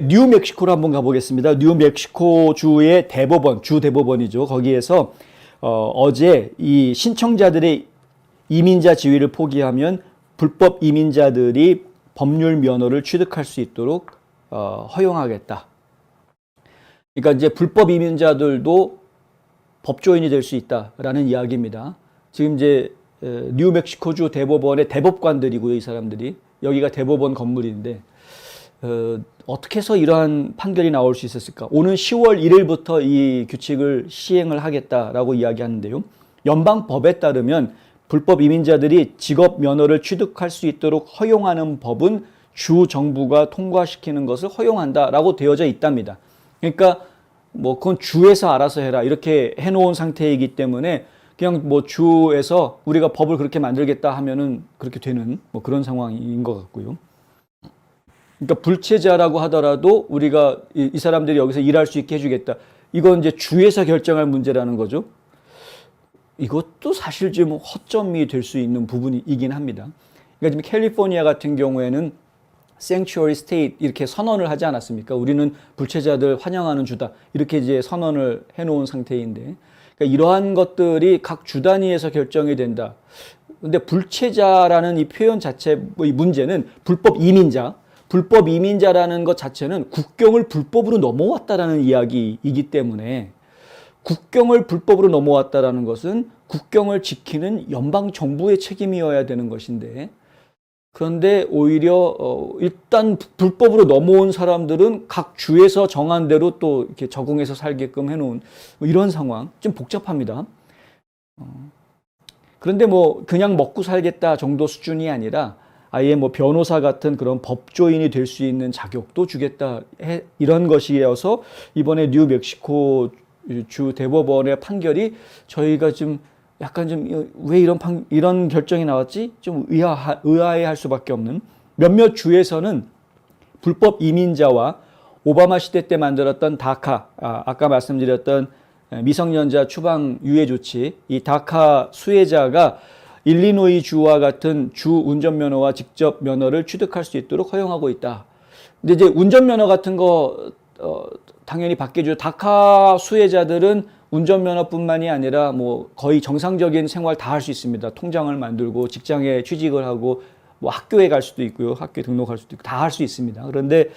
뉴멕시코로 한번 가보겠습니다. 뉴멕시코 주의 대법원, 주 대법원이죠. 거기에서 어제 이 신청자들의 이민자 지위를 포기하면 불법 이민자들이 법률 면허를 취득할 수 있도록 허용하겠다. 그러니까 이제 불법 이민자들도 법조인이 될 수 있다라는 이야기입니다. 지금 이제 뉴멕시코주 대법원의 대법관들이고요, 이 사람들이. 여기가 대법원 건물인데 어떻게 해서 이러한 판결이 나올 수 있었을까? 오는 10월 1일부터 이 규칙을 시행을 하겠다라고 이야기하는데요. 연방법에 따르면 불법 이민자들이 직업 면허를 취득할 수 있도록 허용하는 법은 주 정부가 통과시키는 것을 허용한다라고 되어져 있답니다. 그러니까 뭐 그건 주에서 알아서 해라 이렇게 해놓은 상태이기 때문에 그냥 뭐 주에서 우리가 법을 그렇게 만들겠다 하면은 그렇게 되는 뭐 그런 상황인 것 같고요. 그러니까 불체자라고 하더라도 우리가 이 사람들이 여기서 일할 수 있게 해주겠다. 이건 이제 주에서 결정할 문제라는 거죠. 이것도 사실 좀 허점이 될 수 있는 부분이긴 합니다. 그러니까 지금 캘리포니아 같은 경우에는 Sanctuary State 이렇게 선언을 하지 않았습니까? 우리는 불체자들 환영하는 주다. 이렇게 이제 선언을 해놓은 상태인데, 그러니까 이러한 것들이 각 주 단위에서 결정이 된다. 근데 불체자라는 이 표현 자체의 문제는 불법 이민자라는 것 자체는 국경을 불법으로 넘어왔다라는 이야기이기 때문에 국경을 불법으로 넘어왔다라는 것은 국경을 지키는 연방 정부의 책임이어야 되는 것인데, 그런데 오히려 일단 불법으로 넘어온 사람들은 각 주에서 정한 대로 또 이렇게 적응해서 살게끔 해놓은 뭐 이런 상황 좀 복잡합니다. 그런데 뭐 그냥 먹고 살겠다 정도 수준이 아니라 아예 뭐 변호사 같은 그런 법조인이 될 수 있는 자격도 주겠다 이런 것이어서 이번에 뉴멕시코 주 대법원의 판결이 저희가 좀 약간 좀 왜 이런 결정이 나왔지? 좀 의아해할 수밖에 없는 몇몇 주에서는 불법 이민자와 오바마 시대 때 만들었던 다카, 아까 말씀드렸던 미성년자 추방 유예 조치, 이 다카 수혜자가 일리노이 주와 같은 주 운전면허와 직접 면허를 취득할 수 있도록 허용하고 있다. 근데 이제 운전면허 같은 거 당연히 받게 해줘. 다카 수혜자들은 운전면허뿐만이 아니라 뭐 거의 정상적인 생활 다 할 수 있습니다. 통장을 만들고 직장에 취직을 하고 뭐 학교에 갈 수도 있고요. 학교에 등록할 수도 있고 다 할 수 있습니다. 그런데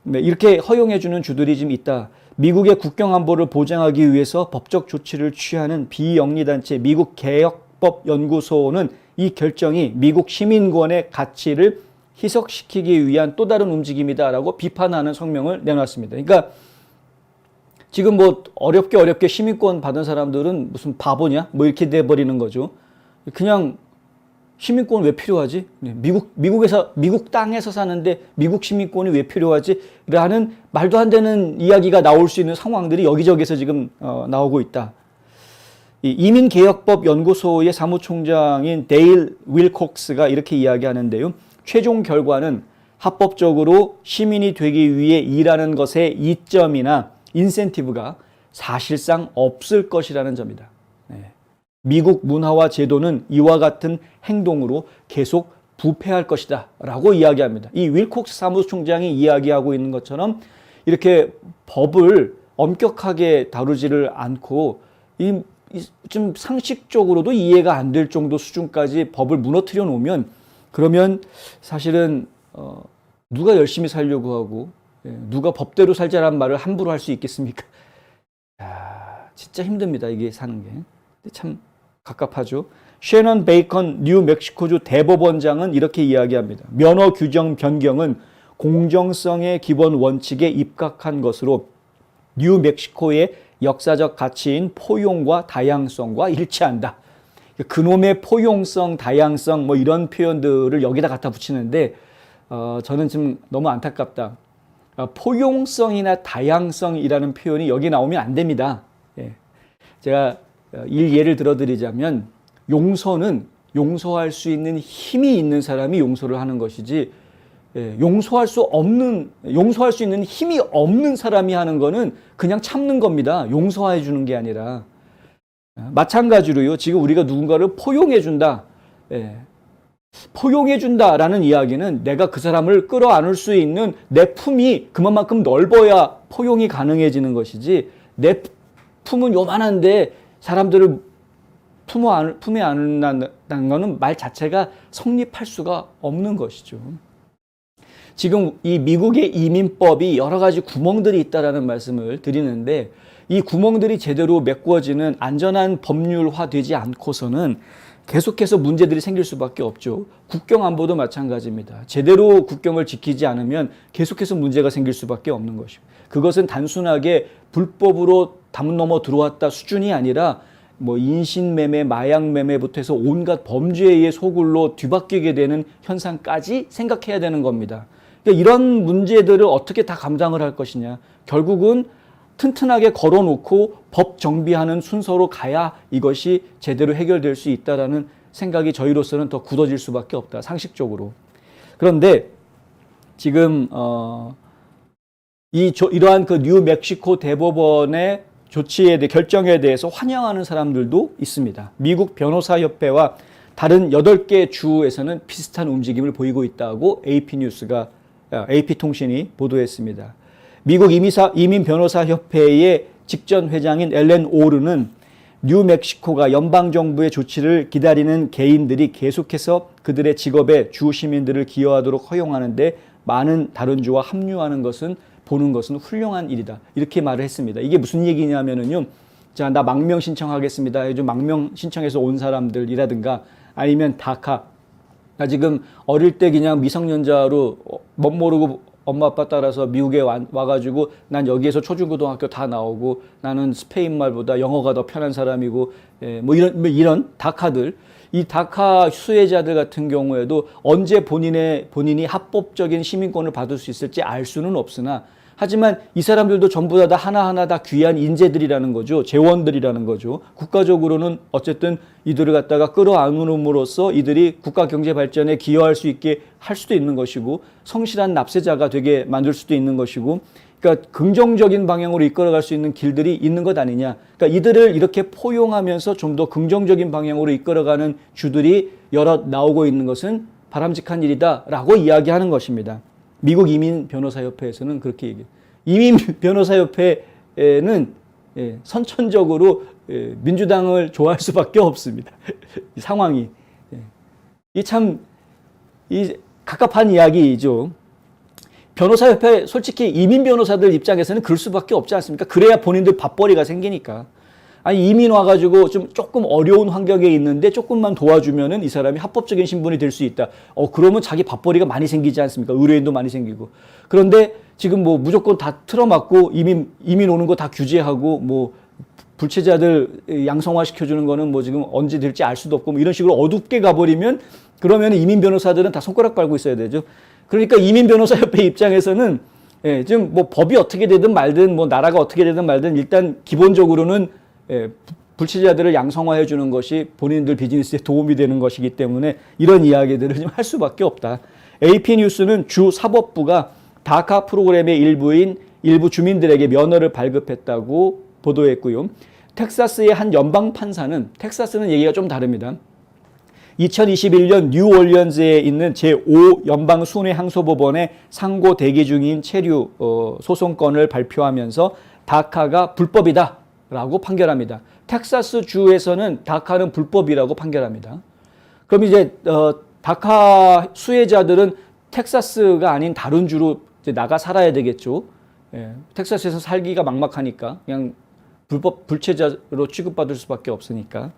이렇게 허용해주는 주들이 좀 있다. 미국의 국경 안보를 보장하기 위해서 법적 조치를 취하는 비영리단체 미국 개혁법연구소는 이 결정이 미국 시민권의 가치를 희석시키기 위한 또 다른 움직임이다라고 비판하는 성명을 내놨습니다. 그러니까 지금 뭐 어렵게 시민권 받은 사람들은 무슨 바보냐? 뭐 이렇게 돼버리는 거죠. 그냥 시민권 왜 필요하지? 미국 땅에서 사는데 미국 시민권이 왜 필요하지? 라는 말도 안 되는 이야기가 나올 수 있는 상황들이 여기저기서 지금 나오고 있다. 이민개혁법 연구소의 사무총장인 데일 윌콕스가 이렇게 이야기하는데요. 최종 결과는 합법적으로 시민이 되기 위해 일하는 것의 이점이나 인센티브가 사실상 없을 것이라는 점이다. 미국 문화와 제도는 이와 같은 행동으로 계속 부패할 것이다 라고 이야기합니다. 이 윌콕스 사무총장이 이야기하고 있는 것처럼 이렇게 법을 엄격하게 다루지를 않고 좀 상식적으로도 이해가 안 될 정도 수준까지 법을 무너뜨려 놓으면 그러면 사실은 누가 열심히 살려고 하고 누가 법대로 살자란 말을 함부로 할 수 있겠습니까? 진짜 힘듭니다. 이게 사는 게. 참 갑갑하죠. 셰넌 베이컨 뉴멕시코주 대법원장은 이렇게 이야기합니다. 면허 규정 변경은 공정성의 기본 원칙에 입각한 것으로 뉴멕시코의 역사적 가치인 포용과 다양성과 일치한다. 그놈의 포용성, 다양성 뭐 이런 표현들을 여기다 갖다 붙이는데 저는 좀 너무 안타깝다. 포용성이나 다양성이라는 표현이 여기 나오면 안 됩니다. 제가 예를 들어드리자면 용서는 용서할 수 있는 힘이 있는 사람이 용서를 하는 것이지 용서할 수 있는 힘이 없는 사람이 하는 거는 그냥 참는 겁니다. 용서해 주는 게 아니라. 마찬가지로요. 지금 우리가 누군가를 포용해 준다. 포용해준다라는 이야기는 내가 그 사람을 끌어안을 수 있는 내 품이 그만큼 넓어야 포용이 가능해지는 것이지, 내 품은 요만한데 사람들을 품에 안는다는 것은 말 자체가 성립할 수가 없는 것이죠. 지금 이 미국의 이민법이 여러 가지 구멍들이 있다라는 말씀을 드리는데, 이 구멍들이 제대로 메꾸어지는 안전한 법률화 되지 않고서는 계속해서 문제들이 생길 수밖에 없죠. 국경 안보도 마찬가지입니다. 제대로 국경을 지키지 않으면 계속해서 문제가 생길 수밖에 없는 것이고, 그것은 단순하게 불법으로 담 넘어 들어왔다 수준이 아니라 뭐 인신매매, 마약매매부터 해서 온갖 범죄의 소굴로 뒤바뀌게 되는 현상까지 생각해야 되는 겁니다. 그러니까 이런 문제들을 어떻게 다 감당을 할 것이냐. 결국은 튼튼하게 걸어놓고 법 정비하는 순서로 가야 이것이 제대로 해결될 수 있다라는 생각이 저희로서는 더 굳어질 수밖에 없다, 상식적으로. 그런데 지금 이러한 그 뉴멕시코 대법원의 결정에 대해서 환영하는 사람들도 있습니다. 미국 변호사협회와 다른 8개 주에서는 비슷한 움직임을 보이고 있다고 AP통신이 보도했습니다. 미국 이민변호사협회의 직전 회장인 엘렌 오르는 뉴멕시코가 연방정부의 조치를 기다리는 개인들이 계속해서 그들의 직업에 주 시민들을 기여하도록 허용하는데 많은 다른 주와 합류하는 것은 보는 것은 훌륭한 일이다, 이렇게 말을 했습니다. 이게 무슨 얘기냐면은요, 자, 나 망명 신청하겠습니다. 요즘 망명 신청해서 온 사람들이라든가 아니면 다카, 나 지금 어릴 때 그냥 미성년자로 멋 모르고 엄마 아빠 따라서 미국에 와가지고 난 여기에서 초중고등학교 다 나오고 나는 스페인 말보다 영어가 더 편한 사람이고, 뭐 이런 다카들, 이 다카 수혜자들 같은 경우에도 언제 본인이 합법적인 시민권을 받을 수 있을지 알 수는 없으나, 하지만 이 사람들도 전부 다 하나하나 다 귀한 인재들이라는 거죠. 재원들이라는 거죠. 국가적으로는 어쨌든 이들을 갖다가 끌어안음으로써 이들이 국가 경제 발전에 기여할 수 있게 할 수도 있는 것이고, 성실한 납세자가 되게 만들 수도 있는 것이고, 그러니까 긍정적인 방향으로 이끌어갈 수 있는 길들이 있는 것 아니냐. 그러니까 이들을 이렇게 포용하면서 좀 더 긍정적인 방향으로 이끌어가는 주들이 여럿 나오고 있는 것은 바람직한 일이다라고 이야기하는 것입니다. 미국 이민변호사협회에서는 그렇게 얘기해요. 이민변호사협회는 선천적으로 민주당을 좋아할 수밖에 없습니다. 상황이. 이 갑갑한 이야기이죠. 변호사협회, 솔직히 이민 변호사들 입장에서는 그럴 수밖에 없지 않습니까? 그래야 본인들 밥벌이가 생기니까. 아니, 이민 와가지고 조금 어려운 환경에 있는데 조금만 도와주면은 이 사람이 합법적인 신분이 될 수 있다. 그러면 자기 밥벌이가 많이 생기지 않습니까? 의뢰인도 많이 생기고. 그런데 지금 뭐 무조건 다 틀어막고 이민 오는 거 다 규제하고, 뭐 불체자들 양성화 시켜주는 거는 뭐 지금 언제 될지 알 수도 없고, 뭐 이런 식으로 어둡게 가버리면, 그러면 이민 변호사들은 다 손가락 빨고 있어야 되죠. 그러니까 이민변호사협회 입장에서는 지금 뭐 법이 어떻게 되든 말든, 뭐 나라가 어떻게 되든 말든, 일단 기본적으로는 불체자들을 양성화해 주는 것이 본인들 비즈니스에 도움이 되는 것이기 때문에 이런 이야기들을 좀 할 수밖에 없다. AP뉴스는 주 사법부가 다카 프로그램의 일부인 일부 주민들에게 면허를 발급했다고 보도했고요. 텍사스의 한 연방 판사는, 텍사스는 얘기가 좀 다릅니다. 2021년 뉴올리언즈에 있는 제5 연방 순회 항소법원에 상고 대기 중인 체류 소송건을 발표하면서 다카가 불법이다라고 판결합니다. 텍사스 주에서는 다카는 불법이라고 판결합니다. 그럼 이제 다카 수혜자들은 텍사스가 아닌 다른 주로 이제 나가 살아야 되겠죠. 텍사스에서 살기가 막막하니까 그냥 불체자로 취급받을 수밖에 없으니까.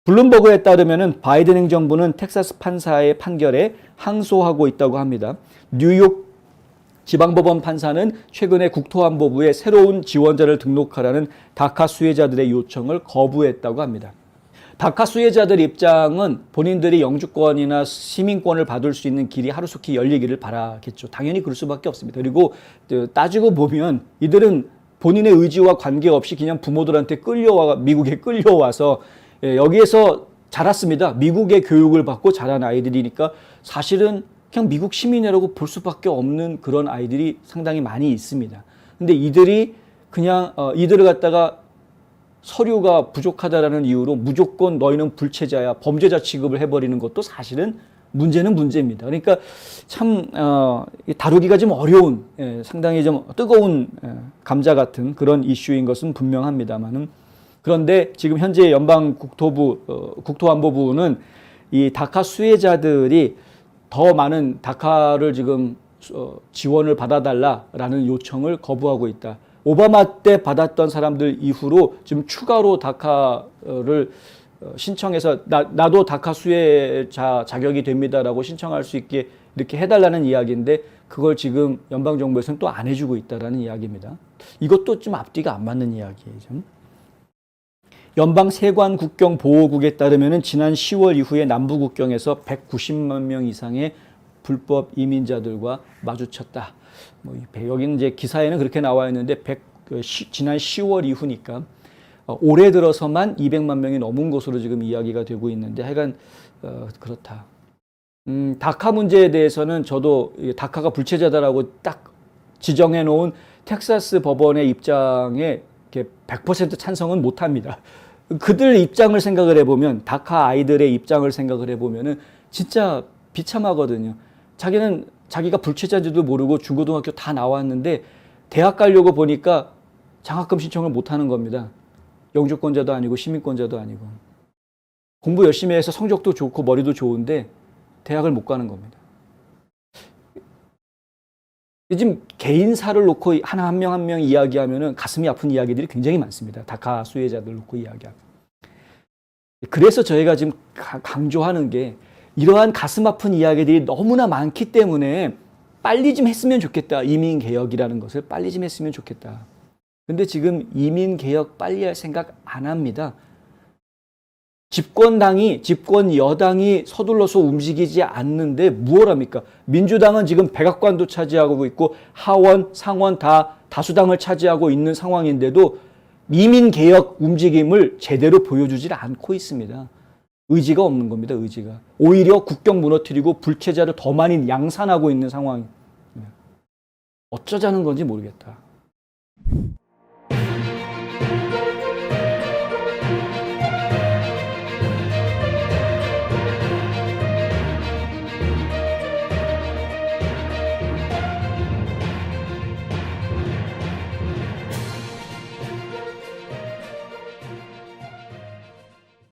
블룸버그에 따르면 바이든 행정부는 텍사스 판사의 판결에 항소하고 있다고 합니다. 뉴욕 지방법원 판사는 최근에 국토안보부에 새로운 지원자를 등록하라는 다카 수혜자들의 요청을 거부했다고 합니다. 다카 수혜자들 입장은 본인들이 영주권이나 시민권을 받을 수 있는 길이 하루속히 열리기를 바라겠죠. 당연히 그럴 수밖에 없습니다. 그리고 따지고 보면 이들은 본인의 의지와 관계없이 그냥 부모들한테 미국에 끌려와서 여기에서 자랐습니다. 미국의 교육을 받고 자란 아이들이니까 사실은 그냥 미국 시민이라고 볼 수밖에 없는 그런 아이들이 상당히 많이 있습니다. 근데 이들이 그냥 이들을 갖다가 서류가 부족하다라는 이유로 무조건 너희는 불체자야, 범죄자 취급을 해버리는 것도 사실은 문제는 문제입니다. 그러니까 참 다루기가 좀 어려운, 상당히 좀 뜨거운 감자 같은 그런 이슈인 것은 분명합니다만은, 그런데 지금 현재 연방 국토안보부는 이 다카 수혜자들이 더 많은 다카를 지금 지원을 받아달라라는 요청을 거부하고 있다. 오바마 때 받았던 사람들 이후로 지금 추가로 다카를 신청해서 나도 다카 수혜자 자격이 됩니다라고 신청할 수 있게 이렇게 해달라는 이야기인데, 그걸 지금 연방정부에서는 또 안 해주고 있다라는 이야기입니다. 이것도 좀 앞뒤가 안 맞는 이야기예요. 좀. 연방 세관 국경 보호국에 따르면 지난 10월 이후에 남부 국경에서 190만 명 이상의 불법 이민자들과 마주쳤다. 여기는 이제 기사에는 그렇게 나와 있는데 지난 10월 이후니까 올해 들어서만 200만 명이 넘은 것으로 지금 이야기가 되고 있는데, 하여간 그렇다. 다카 문제에 대해서는 저도 다카가 불체자다라고 딱 지정해 놓은 텍사스 법원의 입장에 100% 찬성은 못합니다. 그들 입장을 생각을 해보면, 다카 아이들의 입장을 생각을 해보면은 진짜 비참하거든요. 자기는 자기가 불체자인지도 모르고 중고등학교 다 나왔는데 대학 가려고 보니까 장학금 신청을 못하는 겁니다. 영주권자도 아니고 시민권자도 아니고. 공부 열심히 해서 성적도 좋고 머리도 좋은데 대학을 못 가는 겁니다. 지금 개인사를 놓고 하나 한 명 한 명 이야기하면은 가슴이 아픈 이야기들이 굉장히 많습니다. 다카 수혜자들 놓고 이야기하면. 그래서 저희가 지금 강조하는 게, 이러한 가슴 아픈 이야기들이 너무나 많기 때문에 빨리 좀 했으면 좋겠다. 이민개혁이라는 것을 빨리 좀 했으면 좋겠다. 근데 지금 이민개혁 빨리 할 생각 안 합니다. 집권 여당이 서둘러서 움직이지 않는데 무엇 합니까? 민주당은 지금 백악관도 차지하고 있고 하원, 상원 다 다수당을 차지하고 있는 상황인데도 이민개혁 움직임을 제대로 보여주질 않고 있습니다. 의지가 없는 겁니다. 의지가. 오히려 국경 무너뜨리고 불체자를 더 많이 양산하고 있는 상황입니다. 어쩌자는 건지 모르겠다.